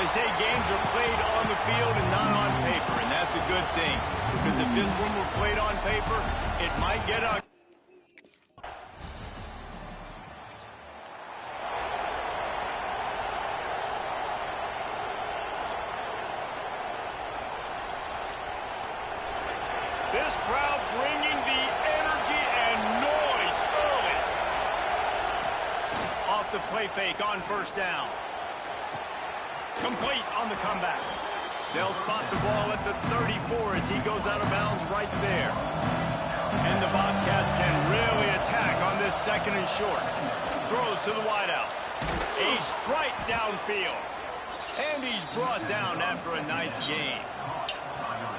They say games are played on the field and not on paper, and that's a good thing. Because if this one were played on paper, it might get ugly. This crowd bringing the energy and noise early. Off the play fake on first down. Complete on the comeback. They'll spot the ball at the 34 as he goes out of bounds right there. And the Bobcats can really attack on this second and short. Throws to the wideout. A strike downfield. And he's brought down after a nice game.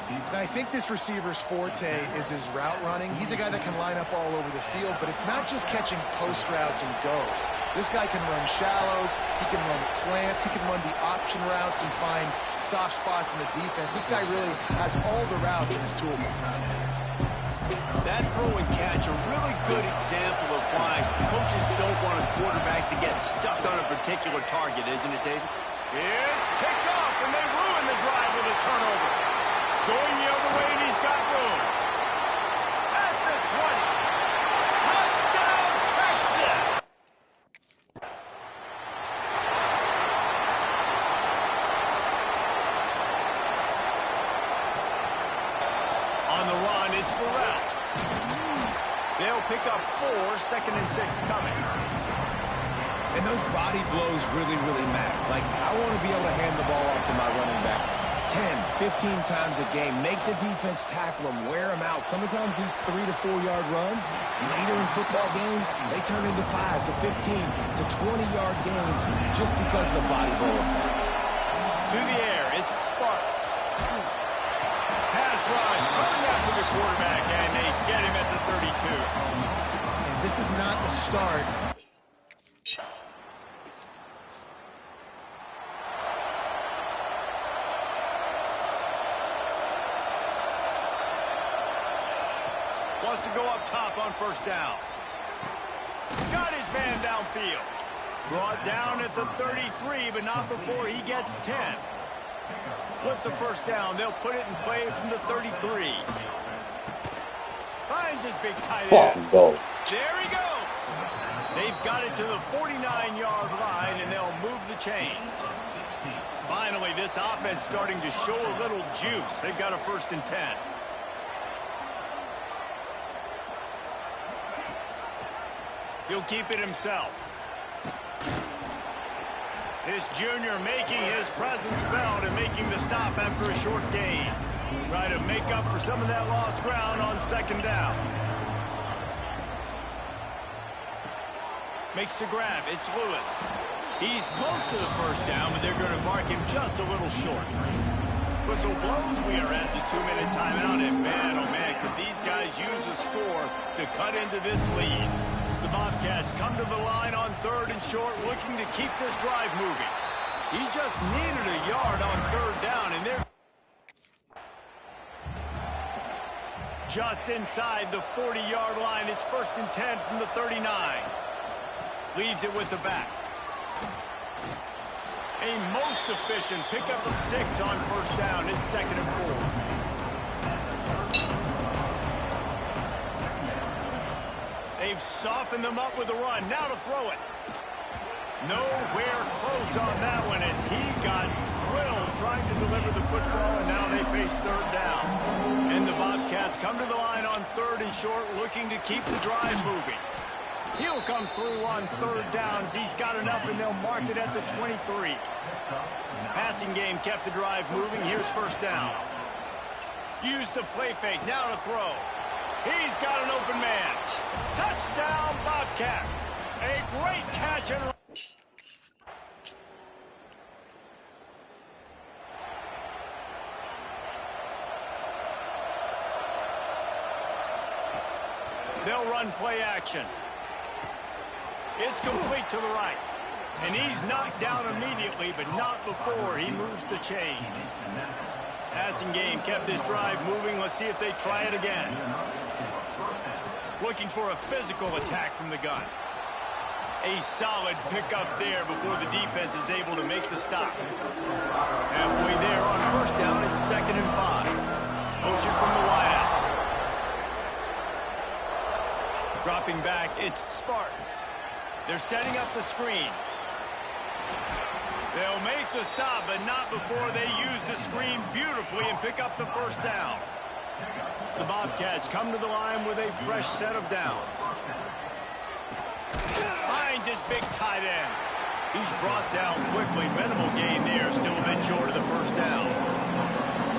And I think this receiver's forte is his route running. He's a guy that can line up all over the field, but it's not just catching post routes and goes. This guy can run shallows, he can run slants, he can run the option routes and find soft spots in the defense. This guy really has all the routes in his toolbox. That throw and catch, a really good example of why coaches don't want a quarterback to get stuck on a particular target, isn't it, David? It's picked off, and they ruin the drive with a turnover. Going the other way, and he's got room. At the 20. Touchdown, Texas! On the run, it's Burrell. They'll pick up 4, 2nd and 6 coming. And those body blows really, really matter. Like, I want to be able to hand the ball off to my running back 10, 15 times a game. Make the defense tackle them, wear them out. Sometimes these 3 to 4 yard runs, later in football games, they turn into 5 to 15 to 20 yard gains just because of the body blow effect. To the air, it's Sparks. Pass rush, coming after the quarterback, and they get him at the 32. And this is not the start. Wants to go up top on first down. Got his man downfield. Brought down at the 33, but not before he gets 10. With the first down, they'll put it in play from the 33. Finds his big tight end. There he goes. They've got it to the 49-yard line, and they'll move the chains. Finally, this offense starting to show a little juice. They've got a 1st and 10. He'll keep it himself. This junior making his presence felt and making the stop after a short gain. Try to make up for some of that lost ground on 2nd down. Makes the grab. It's Lewis. He's close to the 1st down, but they're going to mark him just a little short. Whistle blows. We are at the 2-minute timeout, and man, oh man, could these guys use a score to cut into this lead. The Bobcats come to the line on 3rd and short, looking to keep this drive moving. He just needed a yard on 3rd down, and they're just inside the 40-yard line. It's 1st and 10 from the 39. Leaves it with the back. A most efficient pickup of 6 on 1st down. It's 2nd and 4. They've softened them up with a run. Now to throw it. Nowhere close on that one as he got drilled trying to deliver the football, and now they face 3rd down. And the Bobcats come to the line on 3rd and short, looking to keep the drive moving. He'll come through on 3rd down as he's got enough, and they'll mark it at the 23. Passing game kept the drive moving. Here's 1st down. Use the play fake. Now to throw. He's got an open man. Touchdown, Bobcats. A great catch and run. They'll run play action. It's complete to the right. And he's knocked down immediately, but not before he moves the chains. Passing game kept this drive moving. Let's see if they try it again. Looking for a physical attack from the gun. A solid pickup there before the defense is able to make the stop. Halfway there on first down, it's 2nd and 5. Motion from the wideout. Dropping back, it's Spartans. They're setting up the screen. They'll make the stop, but not before they use the screen beautifully and pick up the first down. The Bobcats come to the line with a fresh set of downs. Finds his big tight end. He's brought down quickly. Minimal gain there, still a bit short of the first down.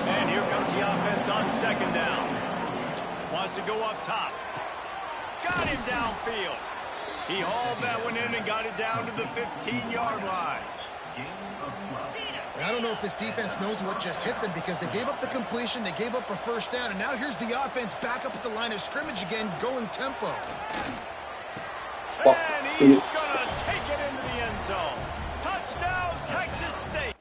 And here comes the offense on 2nd down. Wants to go up top. Got him downfield. He hauled that one in and got it down to the 15-yard line. I don't know if this defense knows what just hit them because they gave up the completion, they gave up a first down, and now here's the offense back up at the line of scrimmage again, going tempo. And he's going to take it into the end zone. Touchdown, Texas State.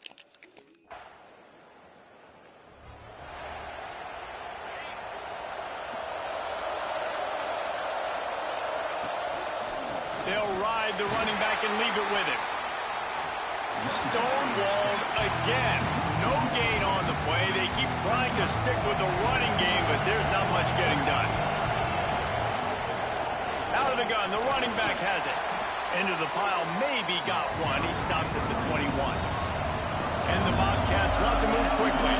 They'll ride the running back and leave it with him. Stonewalled again. No gain on the play. They keep trying to stick with the running game, but there's not much getting done. Out of the gun, the running back has it. Into the pile, maybe got one. He stopped at the 21. And the Bobcats want to move quickly.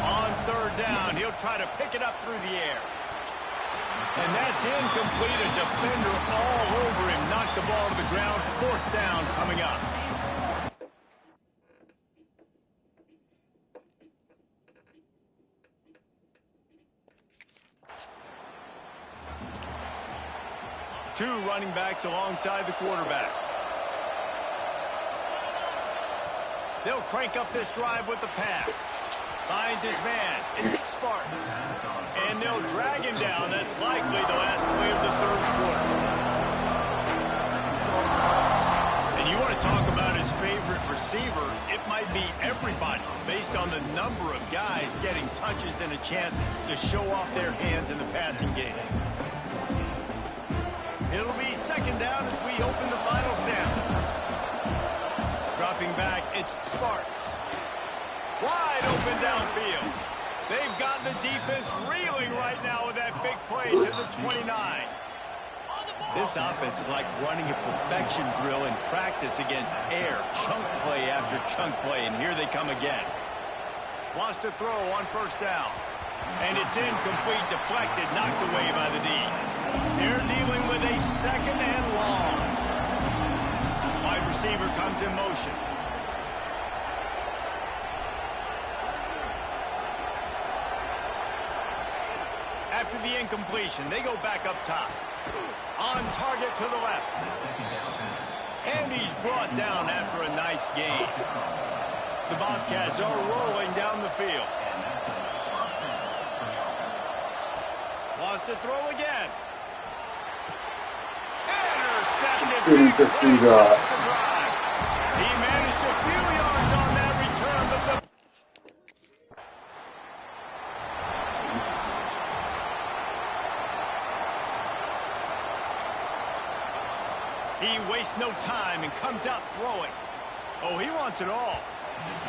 On 3rd down, he'll try to pick it up through the air. And that's incomplete. A defender all over him. Knocked the ball to the ground. 4th down coming up. Two running backs alongside the quarterback. They'll crank up this drive with the pass. Finds his man. It's Spartans. And they'll drag him down. That's likely the last play of the 3rd quarter. And you want to talk about his favorite receiver, it might be everybody based on the number of guys getting touches and a chance to show off their hands in the passing game. It'll be 2nd down as we open the final stanza. Dropping back, it's Spartans. Wide open downfield. They've got the defense reeling right now with that big play to the 29. This offense is like running a perfection drill in practice against air. Chunk play after chunk play, and here they come again. Wants to throw on 1st down. And it's incomplete, deflected, knocked away by the D. They're dealing with a 2nd and long. Wide receiver comes in motion. After the incompletion, they go back up top. On target to the left. And he's brought down after a nice gain. The Bobcats are rolling down the field. Wants to throw again. Intercepted. Big play, stops the drive. He managed a few yards on that return, but the he wastes no time and comes out throwing. Oh, he wants it all.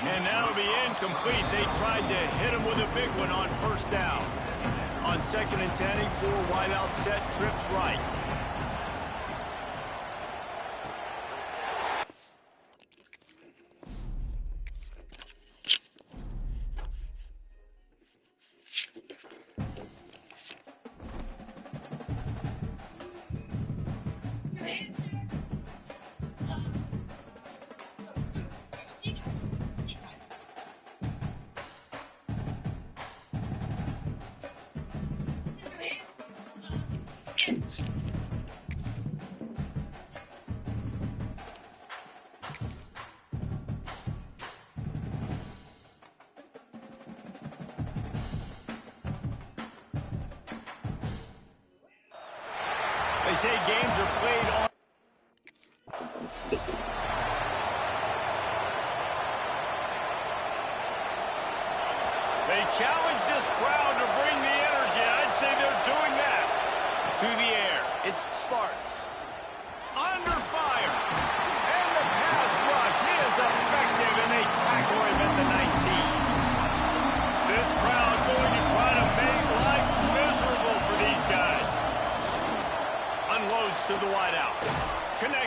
And that'll be incomplete. They tried to hit him with a big one on 1st down. On 2nd and 10, he 4 wide out set, trips right. They say games are played on. They challenge this crowd to bring the energy. I'd say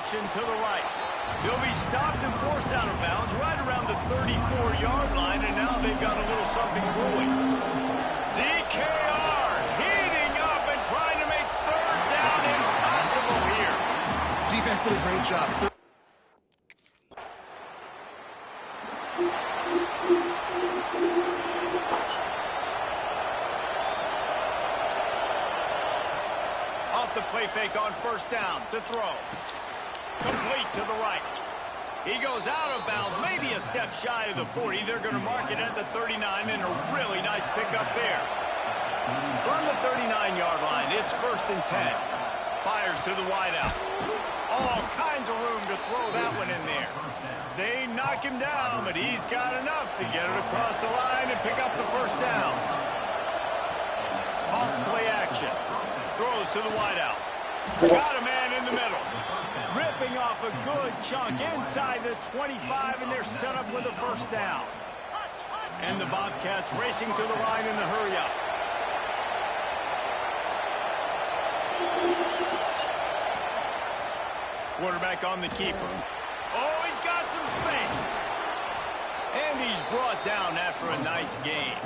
action to the right. They'll be stopped and forced out of bounds right around the 34-yard line, and now they've got a little something brewing. DKR heating up and trying to make third down impossible here. Defense did a great job. Off the play fake on first down to throw. Complete to the right. He goes out of bounds, maybe a step shy of the 40. They're going to mark it at the 39, and a really nice pickup there. From the 39-yard line, it's 1st and 10. Fires to the wideout. All kinds of room to throw that one in there. They knock him down, but he's got enough to get it across the line and pick up the first down. Off play action. Throws to the wideout. Got a man in the middle. Ripping off a good chunk inside the 25, and they're set up with a first down. And the Bobcats racing to the line in the hurry-up. Quarterback on the keeper. Oh, he's got some space. And he's brought down after a nice gain.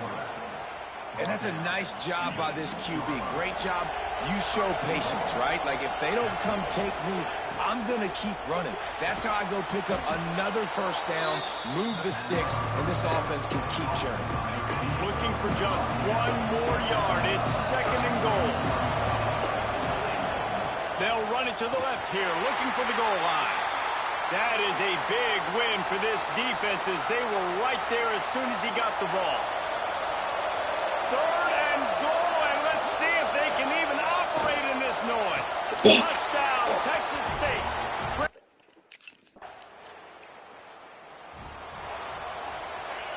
And that's a nice job by this QB. Great job. You show patience, right? Like, if they don't come take me, I'm going to keep running. That's how I go pick up another first down, move the sticks, and this offense can keep churning. Looking for just one more yard. It's 2nd and goal. They'll run it to the left here, looking for the goal line. That is a big win for this defense, as they were right there as soon as he got the ball. 3rd and goal, and let's see if they can even operate in this noise. Touchdown, Texas State.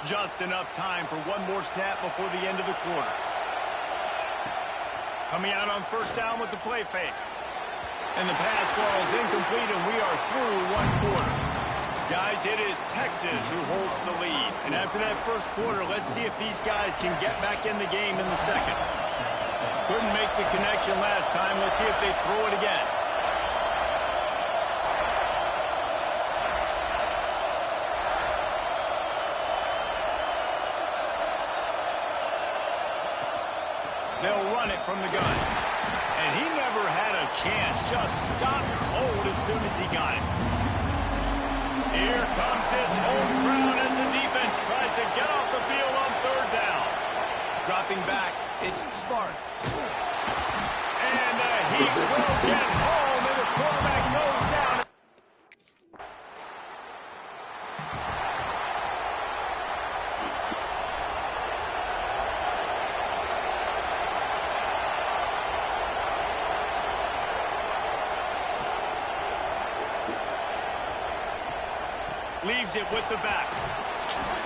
Just enough time for one more snap before the end of the quarter. Coming out on first down with the play fake. And the pass falls incomplete, and we are through one quarter. Guys, it is Texas who holds the lead. And after that first quarter, let's see if these guys can get back in the game in the second. Couldn't make the connection last time. Let's see if they throw it again. They'll run it from the gun. And he never had a chance. Just stopped cold as soon as he got it. Here comes his home crowd as the defense tries to get off the field on 3rd down. Dropping back, it's Sparks. And he will get home, and the quarterback goes down. Leaves it with the back.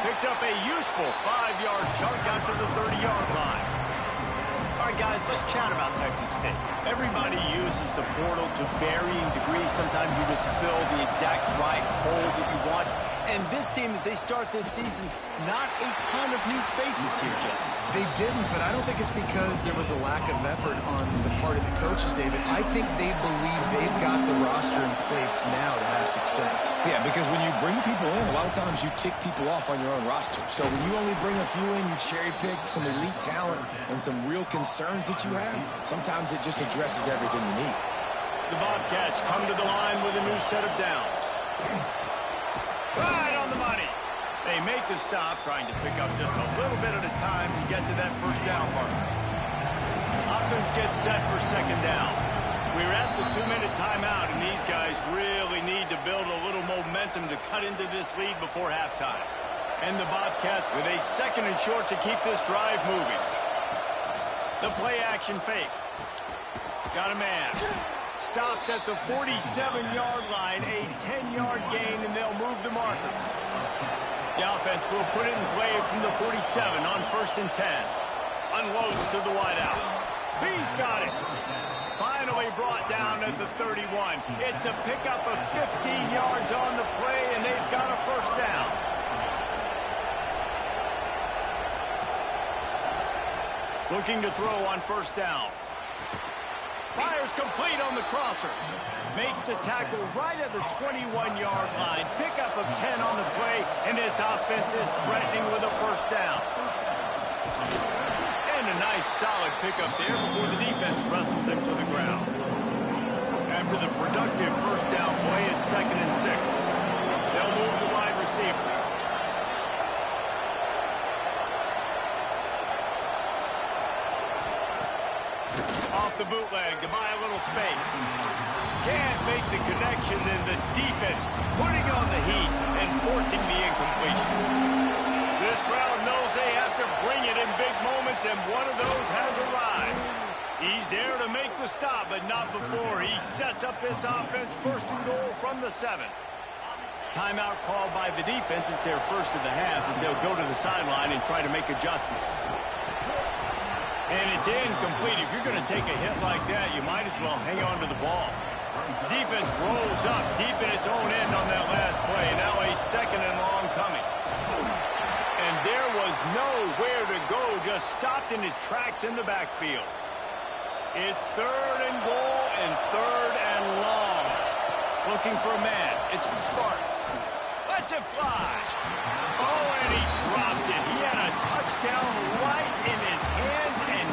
Picks up a useful 5-yard chunk after the 30-yard line. All right, guys, let's chat about Texas State. Everybody uses the portal to varying degrees. Sometimes you just fill the exact right hole that you want. And this team, as they start this season, not a ton of new faces here, Jesse. They didn't, but I don't think it's because there was a lack of effort on the part of the coaches, David. I think they believe they've got the roster in place now to have success. Yeah, because when you bring people in, a lot of times you tick people off on your own roster. So when you only bring a few in, you cherry pick some elite talent and some real concerns that you have, sometimes it just addresses everything you need. The Bobcats come to the line with a new set of downs. Right on the money. They make the stop, trying to pick up just a little bit at a time to get to that first down marker. Offense gets set for 2nd down. We're at the 2-minute timeout, and these guys really need to build a little momentum to cut into this lead before halftime. And the Bobcats with a 2nd and short to keep this drive moving. The play action fake. Got a man. Stopped at the 47-yard line, a 10-yard gain, and they'll move the markers. The offense will put it in play from the 47 on 1st and 10. Unloads to the wideout. He's got it. Finally brought down at the 31. It's a pickup of 15 yards on the play, and they've got a first down. Looking to throw on first down. Fires complete on the crosser. Makes the tackle right at the 21-yard line. Pickup of 10 on the play, and this offense is threatening with a first down. And a nice solid pickup there before the defense wrestles him to the ground. After the productive first down play, it's 2nd and 6. They'll move the wide receiver. Off the bootleg to buy a little space. Can't make the connection, and the defense putting on the heat and forcing the incompletion. This crowd knows they have to bring it in big moments, and one of those has arrived. He's there to make the stop, but not before he sets up this offense. 1st and goal from the 7. Timeout called by the defense. It's their first of the half as they'll go to the sideline and try to make adjustments. And it's incomplete. If you're going to take a hit like that, you might as well hang on to the ball. Defense rolls up deep in its own end on that last play. Now a 2nd and long coming. And there was nowhere to go, just stopped in his tracks in the backfield. It's 3rd and goal and 3rd and long. Looking for a man. It's the Spartans. Lets it fly. Oh, and he dropped it. He had a touchdown right in his hands and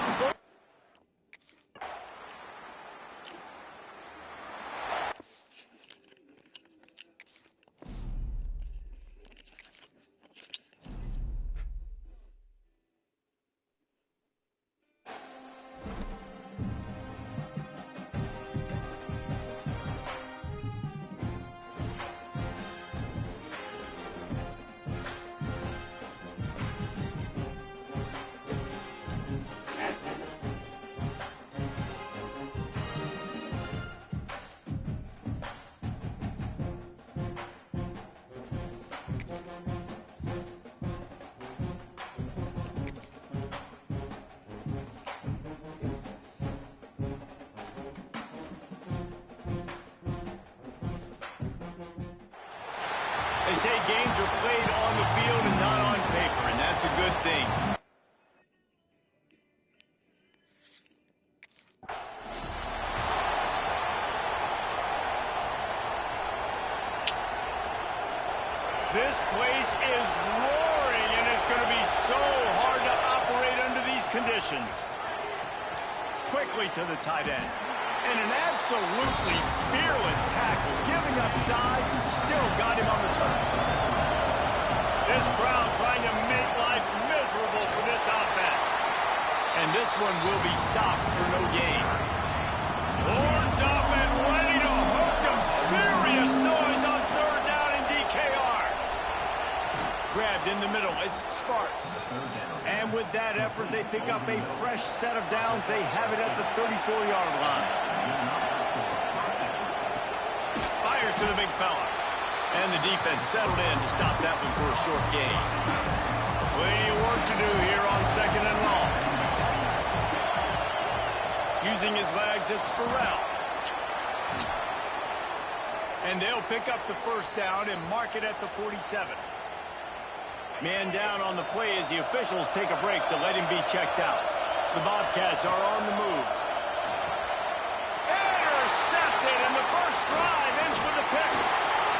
they say games are played on the field and not on paper, and that's a good thing. This place is roaring, and it's going to be so hard to operate under these conditions. Quickly to the tight end. And an absolutely fearless tackle, giving up size, still got him on the turn. This crowd trying to make life miserable for this offense. And this one will be stopped for no gain. Horns up and ready to hook them. Serious noise on 3rd down in DKR. Grabbed in the middle. It's Sparks. And with that effort, they pick up a fresh set of downs. They have it at the 34-yard line. Fires to the big fella. And the defense settled in to stop that one for a short gain. Plenty of work to do here on 2nd and long. Using his legs, it's Burrell. And they'll pick up the first down and mark it at the 47. Man down on the play as the officials take a break to let him be checked out. The Bobcats are on the move. Intercepted, and the first drive ends with a pick.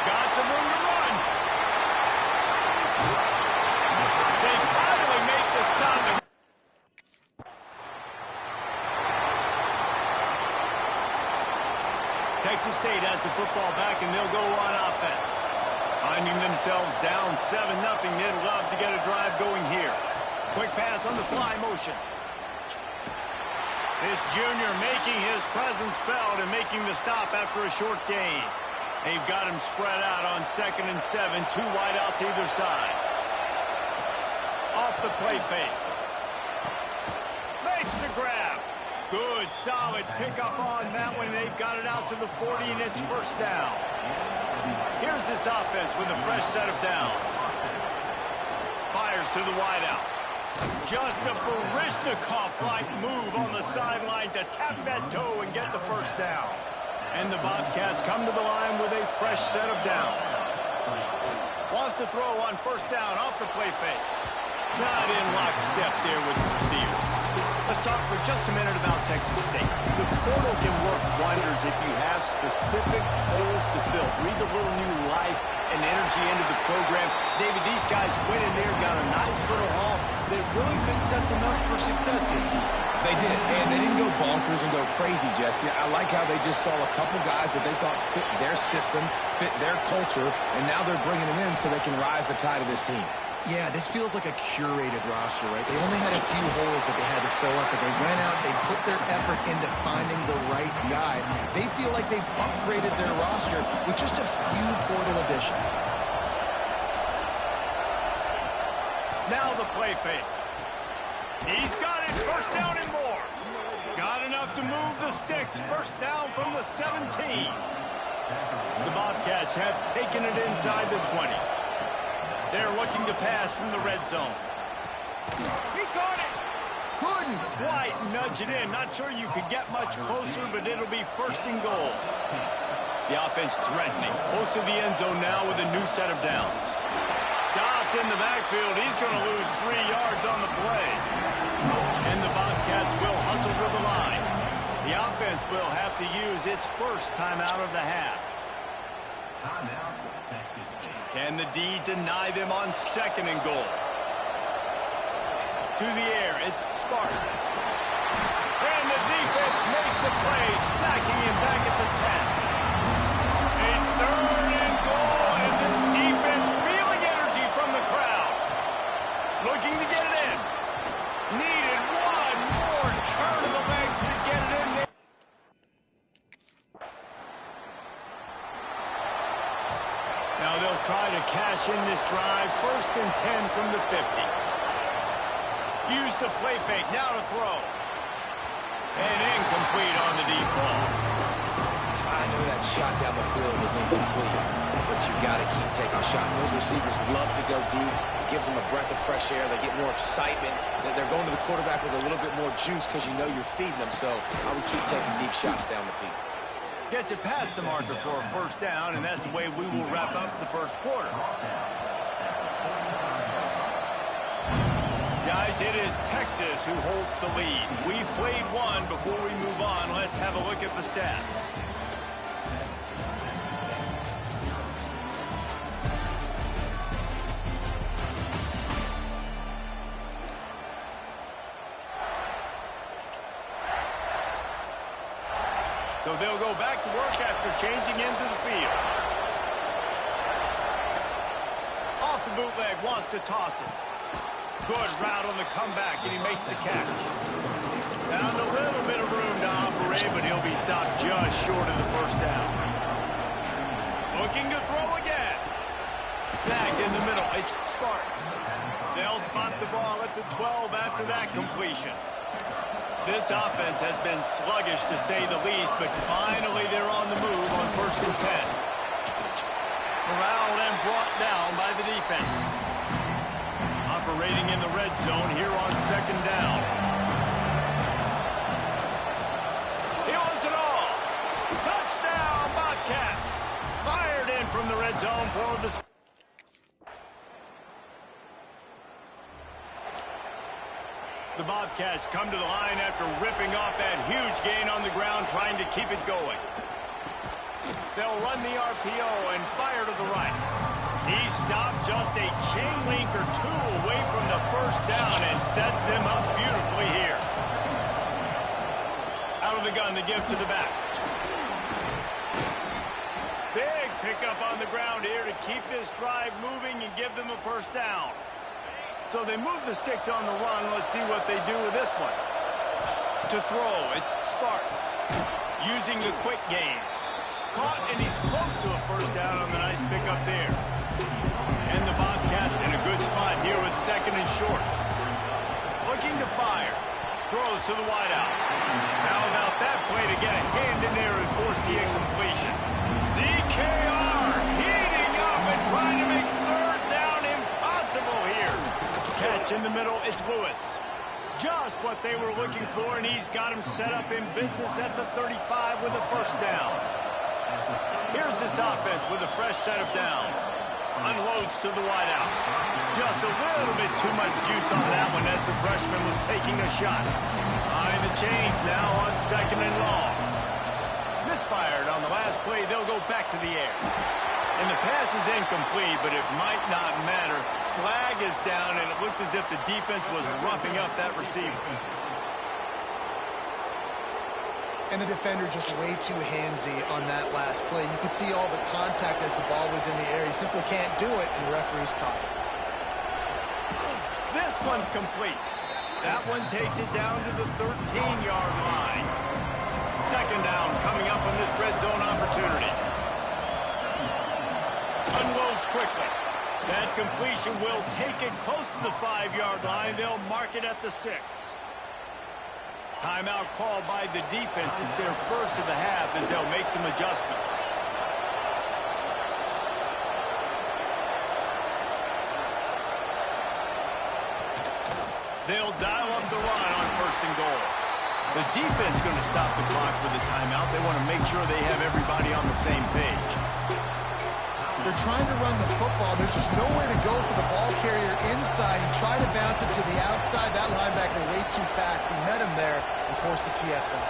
Got some room to run. They finally make the stop. Texas State has the football back, and they'll go on offense. Finding themselves down 7-0, they'd love to get a drive going here. Quick pass on the fly motion. This junior making his presence felt and making the stop after a short gain. They've got him spread out on 2nd and 7, 2 wide out to either side. Off the play fake. Makes the grab. Good, solid pickup on that one. They've got it out to the 40, and it's first down. Here's this offense with a fresh set of downs. Fires to the wideout. Just a Baryshnikov-like move on the sideline to tap that toe and get the first down. And the Bobcats come to the line with a fresh set of downs. Wants to throw on first down off the play fake. Not in lockstep there with the receiver. Let's talk for just a minute about Texas State. The portal can specific holes to fill. Breathe a little new life and energy into the program. David, these guys went in there, got a nice little haul that really could set them up for success this season. They did, and they didn't go bonkers and go crazy, Jesse. I like how they just saw a couple guys that they thought fit their system, fit their culture, and now they're bringing them in so they can rise the tide of this team. Yeah, this feels like a curated roster, right? They only had a few holes that they had to fill up, but they went out, they put their effort into finding the right guy. They feel like they've upgraded their roster with just a few portal additions. Now the play fake. He's got it, first down and more. Got enough to move the sticks, first down from the 17. The Bobcats have taken it inside the 20. They're looking to pass from the red zone. He caught it. Couldn't quite nudge it in. Not sure you could get much closer, but it'll be first and goal. The offense threatening. Close to the end zone now with a new set of downs. Stopped in the backfield. He's going to lose 3 yards on the play. And the Bobcats will hustle to the line. The offense will have to use its first timeout of the half. Can the D deny them on second and goal? To the air, it's Sparks. And the defense makes a play, sacking him back at the 10. A third and goal, and this defense feeling energy from the crowd. Looking to get it in. Needed one more turn of the legs to get it in there. Now they'll try to cash in this drive. First and 10 from the 50. Use the play fake. Now to throw. And incomplete on the deep ball. I know that shot down the field was incomplete, but you got to keep taking shots. Those receivers love to go deep. It gives them a breath of fresh air. They get more excitement. They're going to the quarterback with a little bit more juice because you know you're feeding them. So I would keep taking deep shots down the field. Gets it past the marker for a first down, and that's the way we will wrap up the first quarter. Guys, it is Texas who holds the lead. We've played one. Before we move on, let's have a look at the stats. So they'll go back to work after changing into the field. Off the bootleg, wants to toss it. Good route on the comeback, and he makes the catch. Found a little bit of room to operate, but he'll be stopped just short of the first down. Looking to throw again. Snagged in the middle, it's Sparks. They'll spot the ball at the 12 after that completion. This offense has been sluggish, to say the least, but finally they're on the move on first and 10. Corralled and brought down by the defense. Operating in the red zone here on second down. He wants it all. Touchdown, Bobcats. Fired in from the red zone for the score. The Bobcats come to the line after ripping off that huge gain on the ground, trying to keep it going. They'll run the RPO and fire to the right. He stopped just a chain link or two away from the first down and sets them up beautifully here. Out of the gun to give to the back. Big pickup on the ground here to keep this drive moving and give them a first down. So they move the sticks on the run. Let's see what they do with this one. To throw, it's Sparks. Using the quick game. Caught, and he's close to a first down on the nice pickup there. And the Bobcats in a good spot here with second and short. Looking to fire. Throws to the wideout. How about that play to get a hand in there and force the incompletion? DKR heating up and trying to make third down impossible here. Catch in the middle, it's Lewis. Just what they were looking for, and he's got him set up in business at the 35 with a first down. Here's this offense with a fresh set of downs. Unloads to the wideout. Just a little bit too much juice on that one as the freshman was taking a shot. Behind the chains now on second and long. misfired on the last play. They'll go back to the air. And the pass is incomplete, but it might not matter. Flag is down, and it looked as if the defense was roughing up that receiver. And the defender just way too handsy on that last play. You could see all the contact as the ball was in the air. He simply can't do it, and the referee's caught it. This one's complete. That one takes it down to the 13-yard line. Second down coming up on this red zone opportunity. Unloads quickly. That completion will take it close to the 5-yard line. They'll mark it at the 6. Timeout called by the defense. It's their first of the half as they'll make some adjustments. They'll dial up the run on first and goal. The defense going to stop the clock with a timeout. They want to make sure they have everybody on the same page. They're trying to run the football. There's just nowhere to go for the ball carrier inside. He tried to bounce it to the outside. That linebacker way too fast. He met him there and forced the TFL.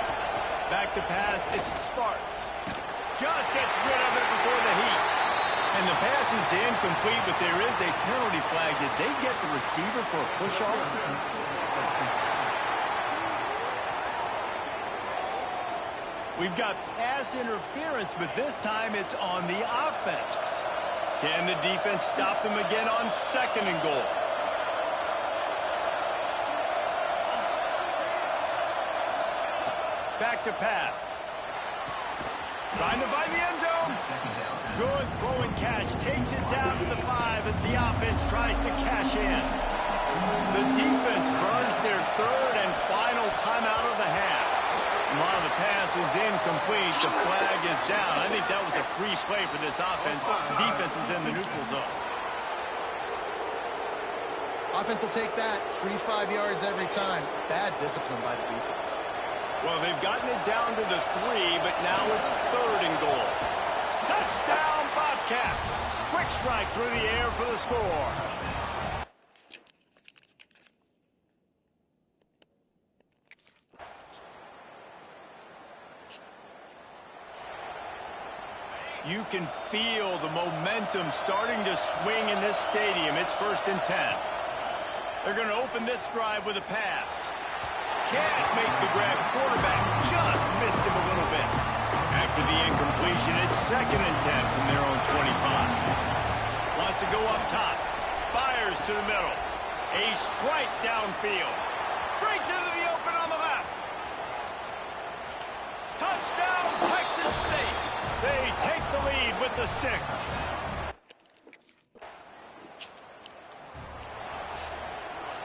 Back to pass. It's Sparks. Just gets rid of it before the heat. And the pass is incomplete, but there is a penalty flag. Did they get the receiver for a push-off? We've got pass interference, but this time it's on the offense. Can the defense stop them again on second and goal? Back to pass. Trying to find the end zone. Good throw and catch. Takes it down to the 5 as the offense tries to cash in. The defense burns their third and final timeout of the half. While the pass is incomplete, the flag is down. I think that was a free play for this offense. Defense was in the neutral zone. Offense will take that. Free 5 yards every time. Bad discipline by the defense. Well, they've gotten it down to the 3, but now it's third and goal. Touchdown, Bobcats. Quick strike through the air for the score. You can feel the momentum starting to swing in this stadium. It's 1st and 10. They're going to open this drive with a pass. Can't make the grab. Quarterback just missed him a little bit. After the incompletion, it's 2nd and 10 from their own 25. Wants to go up top. Fires to the middle. A strike downfield. Breaks into the open on the left. Touchdown, Texas State. They take the lead with the 6.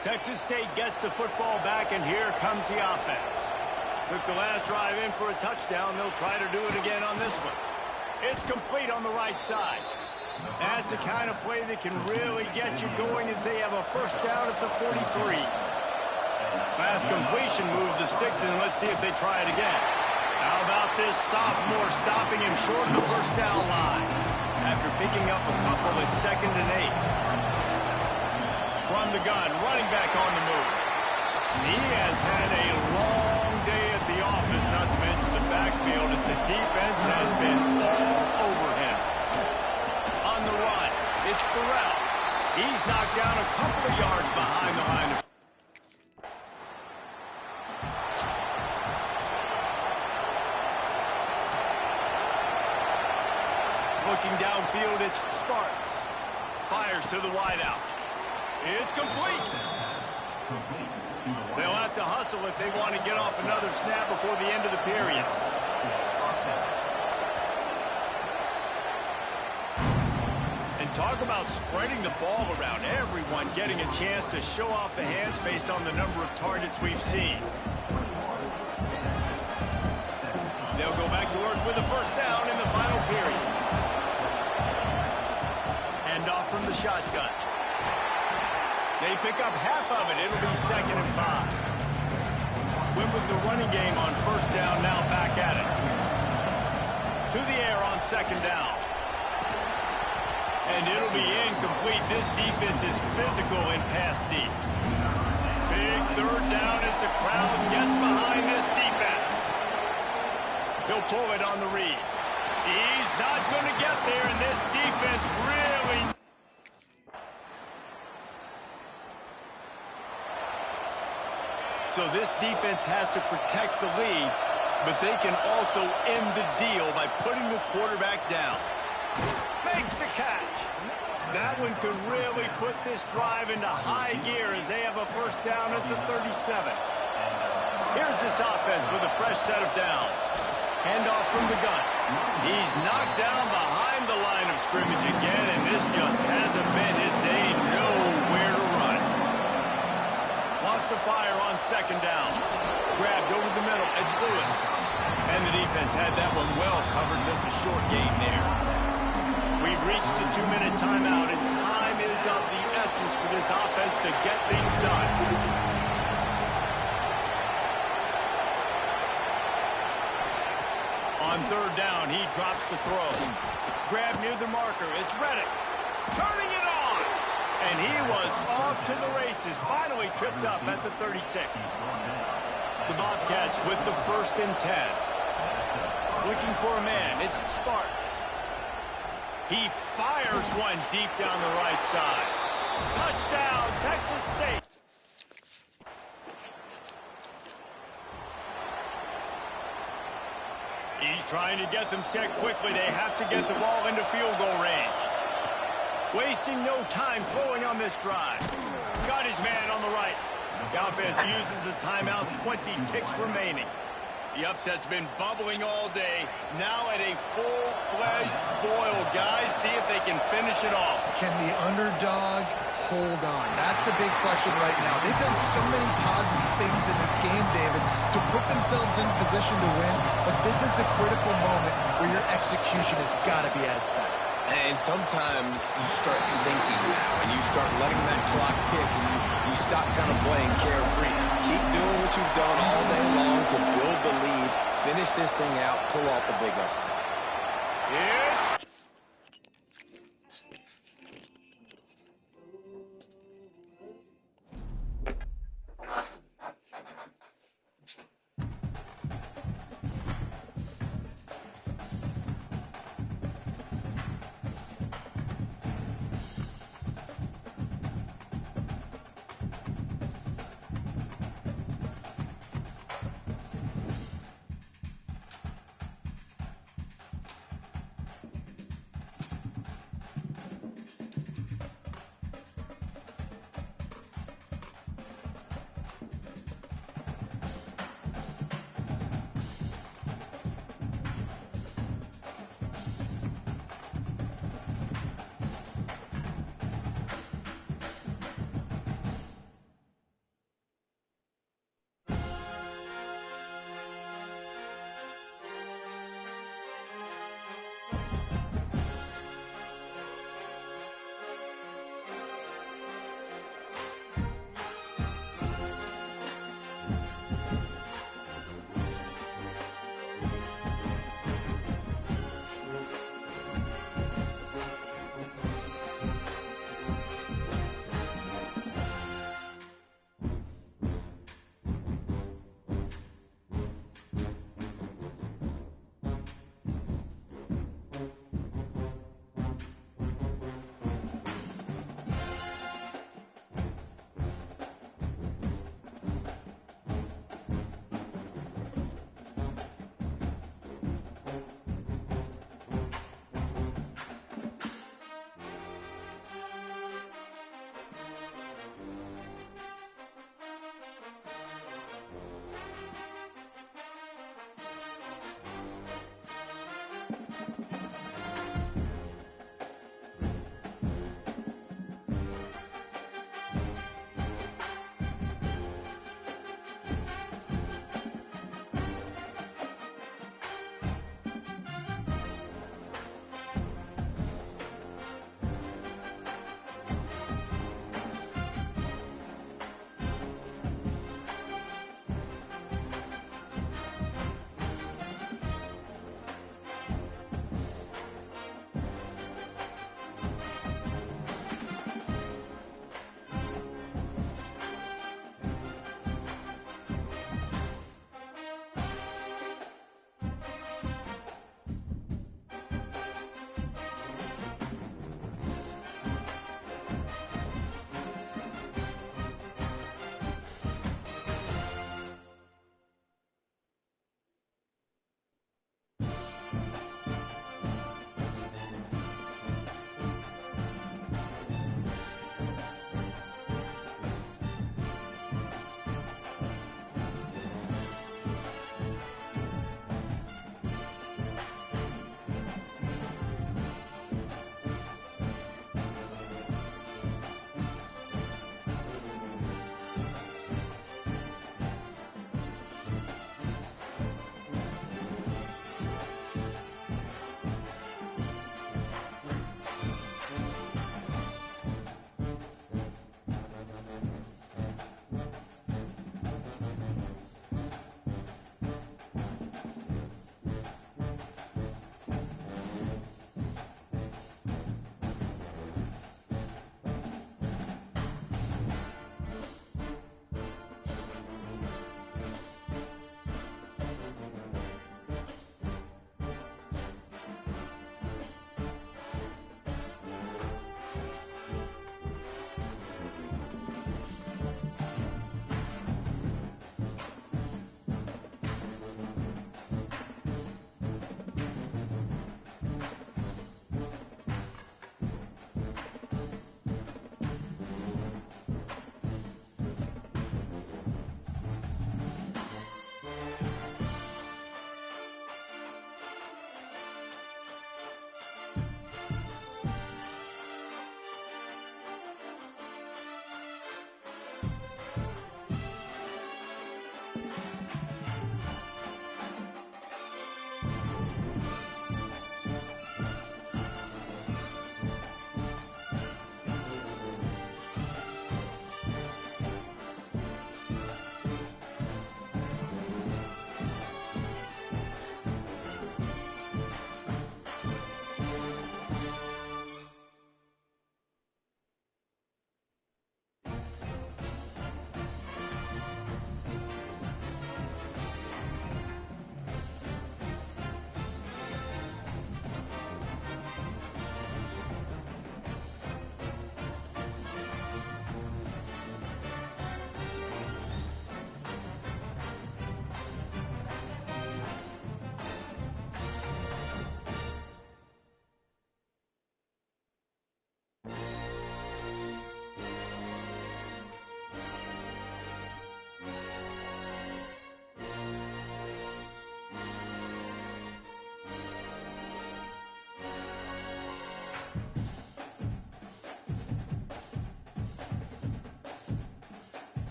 Texas State gets the football back, and here comes the offense. Took the last drive in for a touchdown. They'll try to do it again on this one. It's complete on the right side. That's the kind of play that can really get you going as they have a first down at the 43. Fast completion move the sticks in, and let's see if they try it again. How about this sophomore stopping him short of the first down line after picking up a couple at 2nd and 8. From the gun, running back on the move. He has had a long day at the office, not to mention the backfield, as the defense has been all over him. On the run, it's Burrell. He's knocked down a couple of yards behind the line of looking downfield, it's Sparks. Fires to the wideout. It's complete. They'll have to hustle if they want to get off another snap before the end of the period. And talk about spreading the ball around. Everyone getting a chance to show off the hands based on the number of targets we've seen. They'll go back to work with a first down in the final period. Hand off from the shotgun. They pick up half of it. It'll be 2nd and 5. Went with the running game on first down, now back at it. To the air on 2nd down. And it'll be incomplete. This defense is physical in pass deep. Big third down as the crowd gets behind this defense. He'll pull it on the read. He's not going to get there, and this defense really... So this defense has to protect the lead, but they can also end the deal by putting the quarterback down. Makes the catch. That one could really put this drive into high gear as they have a first down at the 37. Here's this offense with a fresh set of downs. Handoff from the gun. He's knocked down behind the line of scrimmage again, and this just hasn't been his day. Nowhere to run. Wants to fire on second down. Grabbed over the middle. It's Lewis. And the defense had that one well covered. Just a short gain there. We've reached the 2-minute timeout, and time is of the essence for this offense to get things done. On third down, he drops to throw. Grab near the marker. It's Reddick. Turning it on. And he was off to the races. Finally tripped up at the 36. The Bobcats with the 1st and 10. Looking for a man. It's Sparks. He fires one deep down the right side. Touchdown, Texas State. He's trying to get them set quickly. They have to get the ball into field goal range. Wasting no time throwing on this drive. Got his man on the right. The offense uses a timeout, 20 ticks remaining. The upset's been bubbling all day. Now at a full-fledged boil, guys. See if they can finish it off. Can the underdog hold on? That's the big question right now. They've done so many positive things in this game, David, to put themselves in position to win, but this is the critical moment where your execution has got to be at its best. And sometimes you start thinking now, and you start letting that clock tick, and you stop kind of playing carefree. Keep doing what you've done all day long to build the lead, finish this thing out, pull off the big upset. It's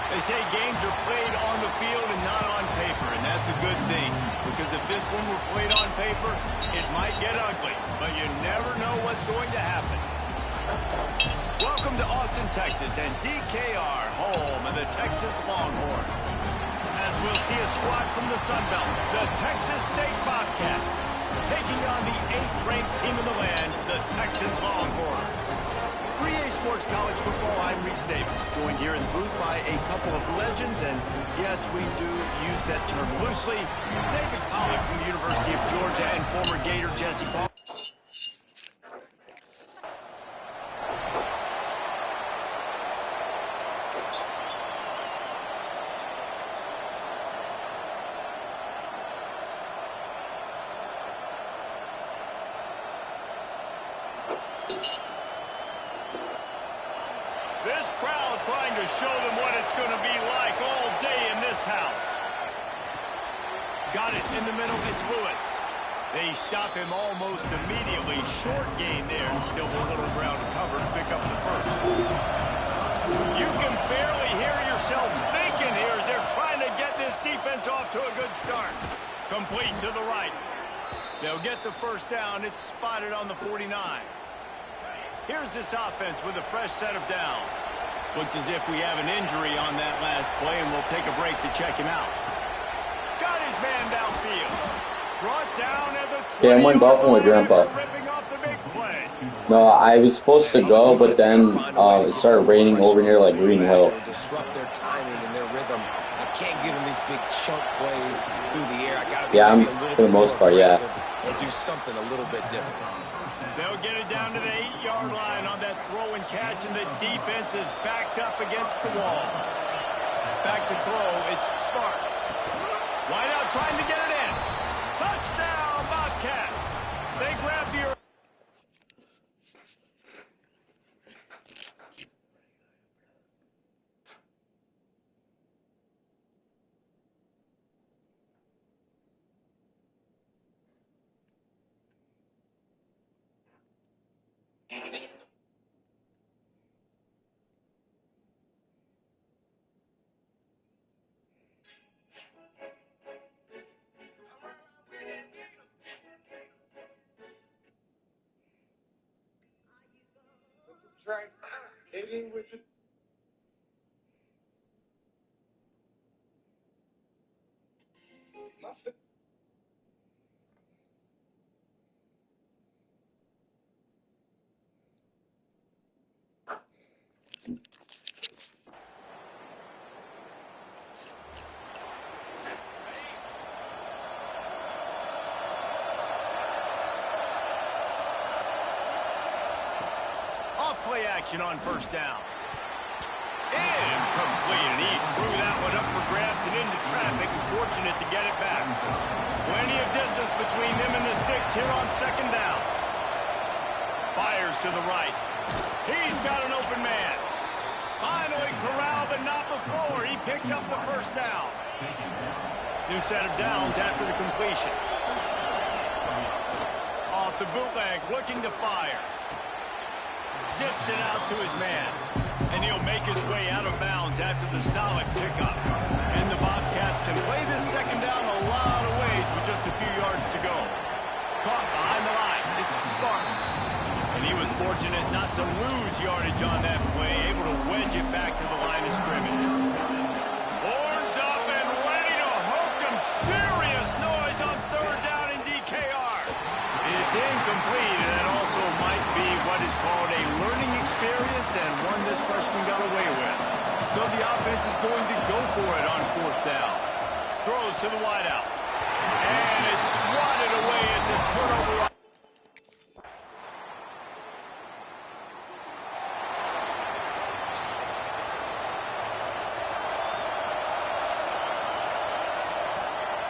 They say games are played on the field and not on paper, and that's a good thing. Because if this one were played on paper, it might get ugly. But you never know what's going to happen. Welcome to Austin, Texas, and DKR, home of the Texas Longhorns. As we'll see a squad from the Sun Belt, the Texas State Bobcats, taking on the 8th-ranked team in the land, the Texas Longhorns. For EA Sports College Football, I'm Reese Davis, joined here in the booth by a couple of legends, and yes, we do use that term loosely. David Pollack from the University of Georgia and former Gator Jesse Paul. This crowd trying to show them what it's going to be like all day in this house. Got it in the middle, it's Lewis. They stop him almost immediately. Short gain there, and still a little ground to cover to pick up the first. You can barely hear yourself thinking here as they're trying to get this defense off to a good start. Complete to the right. They'll get the first down. It's spotted on the 49. Here's this offense with a fresh set of downs. Looks as if we have an injury on that last play, and we'll take a break to check him out. Got his man downfield. Brought down at the 20. Yeah, I went golfing with Grandpa. Ripping off the big play. No, I was supposed to go, but then it started raining over near like Green Hill. Disrupt their timing and their rhythm. I can't give them these big chunk plays through the air. I got to be Yeah, maybe a little for the bit most more part, yeah. aggressive or do something a little bit different. They'll get it down to the 8-yard line on that throw and catch, and the defense is backed up against the wall. Back to throw, it's Sparks. Wide out trying to get it in. Touchdown, Bobcats. They grab the... Hitting with the Play action on first down. Incomplete, and he threw that one up for grabs and into traffic. Fortunate to get it back. Plenty of distance between them and the sticks here on second down. Fires to the right. He's got an open man. Finally corralled, but not before. He picks up the first down. New set of downs after the completion. Off the bootleg, looking to fire. Zips it out to his man. And he'll make his way out of bounds after the solid pickup. And the Bobcats can play this second down a lot of ways with just a few yards to go. Caught behind the line. It's Sparks. And he was fortunate not to lose yardage on that play, able to wedge it back to the line of scrimmage. Horns up and ready to hook him. Serious noise on third down in DKR. It's incomplete, and that also might be what is called a learning experience and one this freshman got away with. So the offense is going to go for it on fourth down. Throws to the wideout. And it's swatted away. It's a turnover.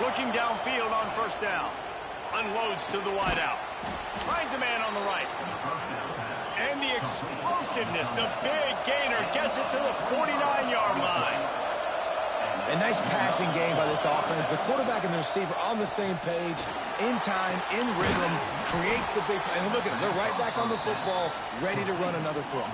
Looking downfield on first down. Unloads to the wideout. Finds a man on the right. And the explosiveness, the big gainer, gets it to the 49-yard line. A nice passing game by this offense. The quarterback and the receiver on the same page, in time, in rhythm, creates the big play. And look at them. They're right back on the football, ready to run another throw.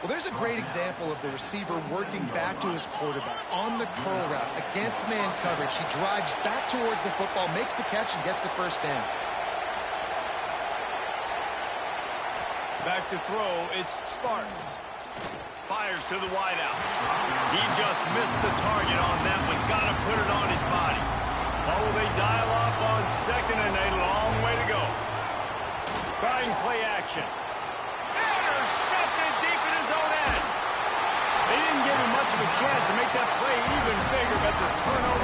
Well, there's a great example of the receiver working back to his quarterback on the curl route against man coverage. He drives back towards the football, makes the catch, and gets the first down. Back to throw, it's Sparks. Fires to the wideout. He just missed the target on that one. Got to put it on his body. Well, will they dial up on second and a long way to go? Trying play action. Intercepted deep in his own end. They didn't give him much of a chance to make that play even bigger, but the turnover